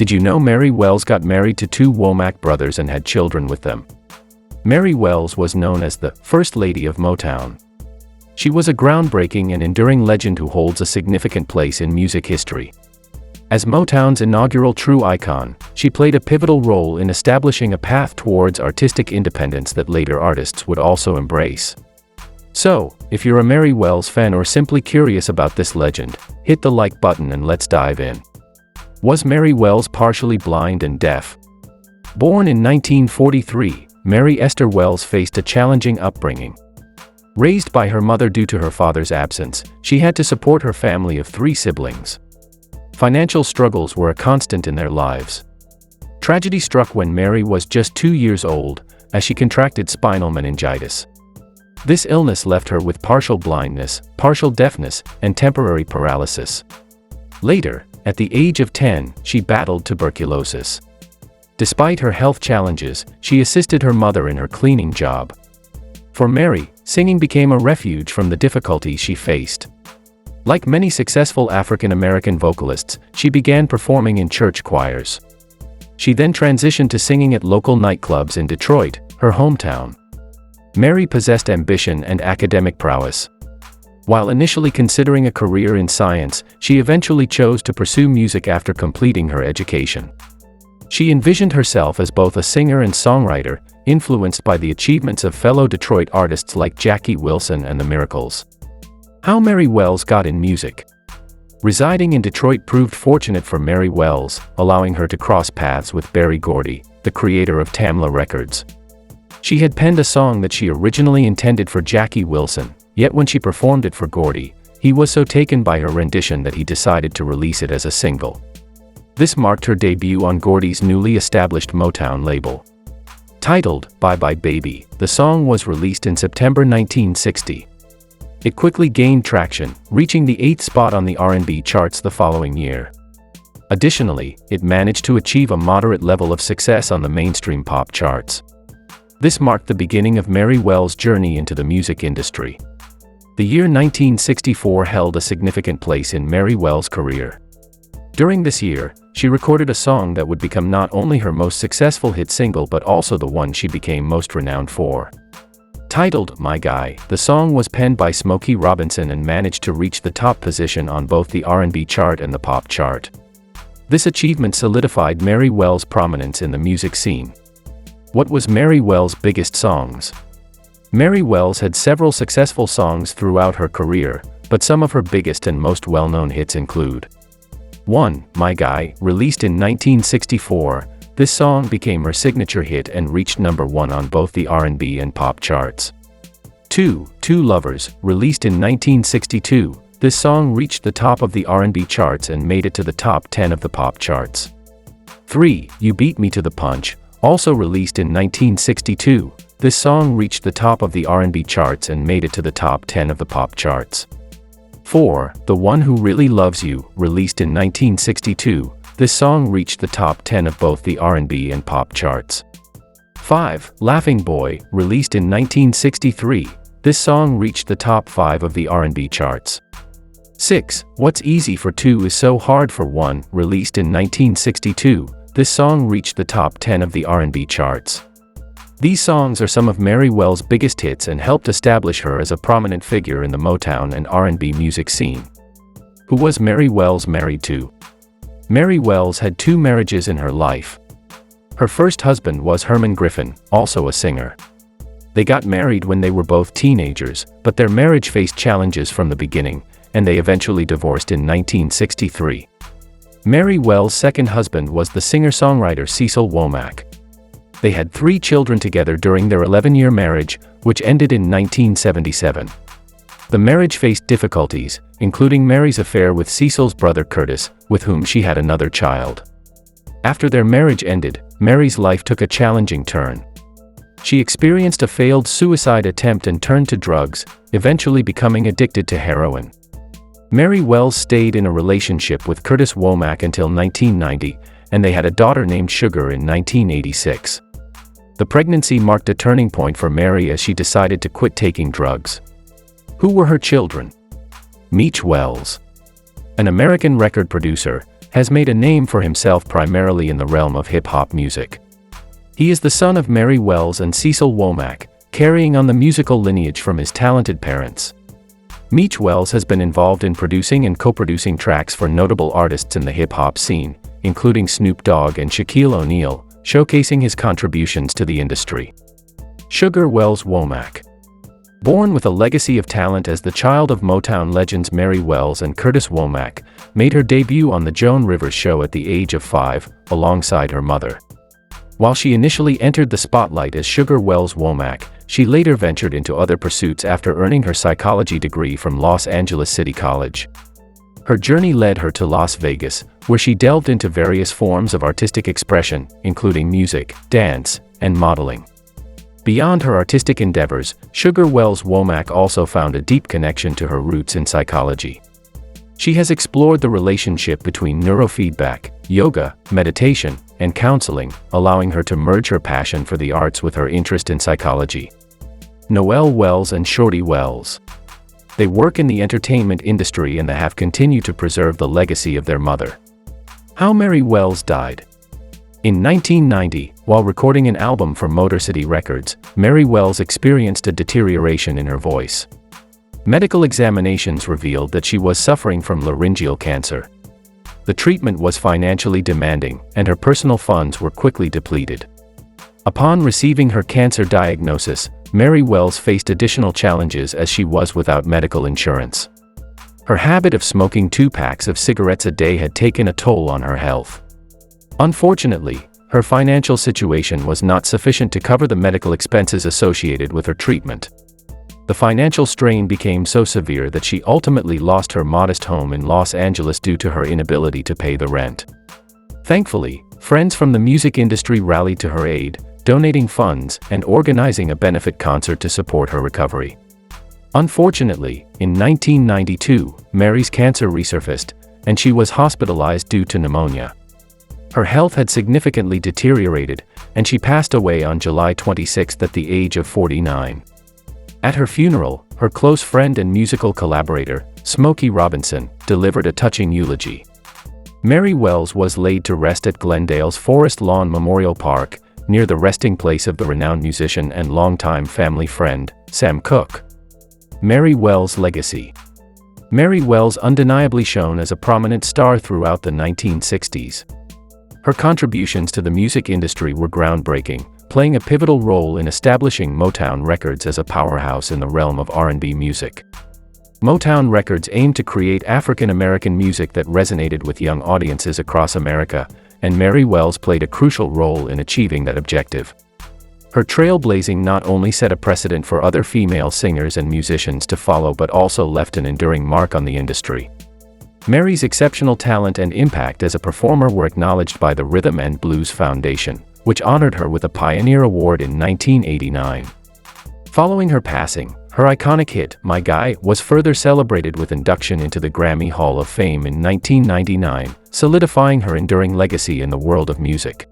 Did you know Mary Wells got married to two Womack brothers and had children with them? Mary Wells was known as the First Lady of Motown. She was a groundbreaking and enduring legend who holds a significant place in music history. As Motown's inaugural true icon, she played a pivotal role in establishing a path towards artistic independence that later artists would also embrace. So, if you're a Mary Wells fan or simply curious about this legend, hit the like button and let's dive in. Was Mary Wells partially blind and deaf? Born in 1943, Mary Esther Wells faced a challenging upbringing. Raised by her mother due to her father's absence, she had to support her family of 3 siblings. Financial struggles were a constant in their lives. Tragedy struck when Mary was just 2 years old, as she contracted spinal meningitis. This illness left her with partial blindness, partial deafness, and temporary paralysis. Later, at the age of 10, she battled tuberculosis. Despite her health challenges, she assisted her mother in her cleaning job. For Mary, singing became a refuge from the difficulties she faced. Like many successful African American vocalists, she began performing in church choirs. She then transitioned to singing at local nightclubs in Detroit, her hometown. Mary possessed ambition and academic prowess. While initially considering a career in science, she eventually chose to pursue music after completing her education. She envisioned herself as both a singer and songwriter, influenced by the achievements of fellow Detroit artists like Jackie Wilson and the Miracles. How Mary Wells got in music. Residing in Detroit proved fortunate for Mary Wells, allowing her to cross paths with Berry Gordy, the creator of Tamla Records. She had penned a song that she originally intended for Jackie Wilson, yet when she performed it for Gordy, he was so taken by her rendition that he decided to release it as a single. This marked her debut on Gordy's newly established Motown label. Titled Bye Bye Baby, the song was released in September 1960. It quickly gained traction, reaching the 8th spot on the R&B charts the following year. Additionally, it managed to achieve a moderate level of success on the mainstream pop charts. This marked the beginning of Mary Wells' journey into the music industry. The year 1964 held a significant place in Mary Wells' career. During this year, she recorded a song that would become not only her most successful hit single but also the one she became most renowned for. Titled My Guy, the song was penned by Smokey Robinson and managed to reach the top position on both the R&B chart and the pop chart. This achievement solidified Mary Wells' prominence in the music scene. What was Mary Wells' biggest songs? Mary Wells had several successful songs throughout her career, but some of her biggest and most well-known hits include 1. My Guy, released in 1964. This song became her signature hit and reached number 1 on both the R&B and pop charts. 2. Two Lovers, released in 1962. This song reached the top of the R&B charts and made it to the top 10 of the pop charts. 3. You Beat Me to the Punch, also released in 1962. This song reached the top of the R&B charts and made it to the top 10 of the pop charts. 4. The One Who Really Loves You, released in 1962. This song reached the top 10 of both the R&B and pop charts. 5. Laughing Boy, released in 1963. This song reached the top 5 of the R&B charts. 6. What's Easy for Two Is So Hard for One, released in 1962. This song reached the top 10 of the R&B charts. These songs are some of Mary Wells' biggest hits and helped establish her as a prominent figure in the Motown and R&B music scene. Who was Mary Wells married to? Mary Wells had 2 marriages in her life. Her first husband was Herman Griffin, also a singer. They got married when they were both teenagers, but their marriage faced challenges from the beginning, and they eventually divorced in 1963. Mary Wells' second husband was the singer-songwriter Cecil Womack. They had 3 children together during their 11-year marriage, which ended in 1977. The marriage faced difficulties, including Mary's affair with Cecil's brother Curtis, with whom she had another child. After their marriage ended, Mary's life took a challenging turn. She experienced a failed suicide attempt and turned to drugs, eventually becoming addicted to heroin. Mary Wells stayed in a relationship with Curtis Womack until 1990, and they had a daughter named Sugar in 1986. The pregnancy marked a turning point for Mary as she decided to quit taking drugs. Who were her children? Meech Wells. An American record producer, has made a name for himself primarily in the realm of hip-hop music. He is the son of Mary Wells and Cecil Womack, carrying on the musical lineage from his talented parents. Meech Wells has been involved in producing and co-producing tracks for notable artists in the hip-hop scene, including Snoop Dogg and Shaquille O'Neal, showcasing his contributions to the industry. Sugar Wells Womack. Born with a legacy of talent as the child of Motown legends Mary Wells and Curtis Womack, made her debut on the Joan Rivers Show at the age of 5, alongside her mother. While she initially entered the spotlight as Sugar Wells Womack, she later ventured into other pursuits after earning her psychology degree from Los Angeles City College. Her journey led her to Las Vegas, where she delved into various forms of artistic expression, including music, dance, and modeling. Beyond her artistic endeavors, Sugar Wells Womack also found a deep connection to her roots in psychology. She has explored the relationship between neurofeedback, yoga, meditation, and counseling, allowing her to merge her passion for the arts with her interest in psychology. Noelle Wells and Shorty Wells. They work in the entertainment industry and have continued to preserve the legacy of their mother. How Mary Wells died. In 1990, while recording an album for Motor City Records, Mary Wells experienced a deterioration in her voice. Medical examinations revealed that she was suffering from laryngeal cancer. The treatment was financially demanding, and her personal funds were quickly depleted. Upon receiving her cancer diagnosis, Mary Wells faced additional challenges as she was without medical insurance. Her habit of smoking 2 packs of cigarettes a day had taken a toll on her health. Unfortunately, her financial situation was not sufficient to cover the medical expenses associated with her treatment. The financial strain became so severe that she ultimately lost her modest home in Los Angeles due to her inability to pay the rent. Thankfully, friends from the music industry rallied to her aid, donating funds and organizing a benefit concert to support her recovery. Unfortunately, in 1992, Mary's cancer resurfaced, and she was hospitalized due to pneumonia. Her health had significantly deteriorated, and she passed away on July 26 at the age of 49. At her funeral, her close friend and musical collaborator, Smokey Robinson, delivered a touching eulogy. Mary Wells was laid to rest at Glendale's Forest Lawn Memorial Park, near the resting place of the renowned musician and longtime family friend, Sam Cooke. Mary Wells' legacy. Mary Wells undeniably shone as a prominent star throughout the 1960s. Her contributions to the music industry were groundbreaking, playing a pivotal role in establishing Motown Records as a powerhouse in the realm of R&B music. Motown Records aimed to create African-American music that resonated with young audiences across America, and Mary Wells played a crucial role in achieving that objective. Her trailblazing not only set a precedent for other female singers and musicians to follow but also left an enduring mark on the industry. Mary's exceptional talent and impact as a performer were acknowledged by the Rhythm and Blues Foundation, which honored her with a Pioneer Award in 1989. Following her passing, her iconic hit, My Guy, was further celebrated with induction into the Grammy Hall of Fame in 1999, solidifying her enduring legacy in the world of music.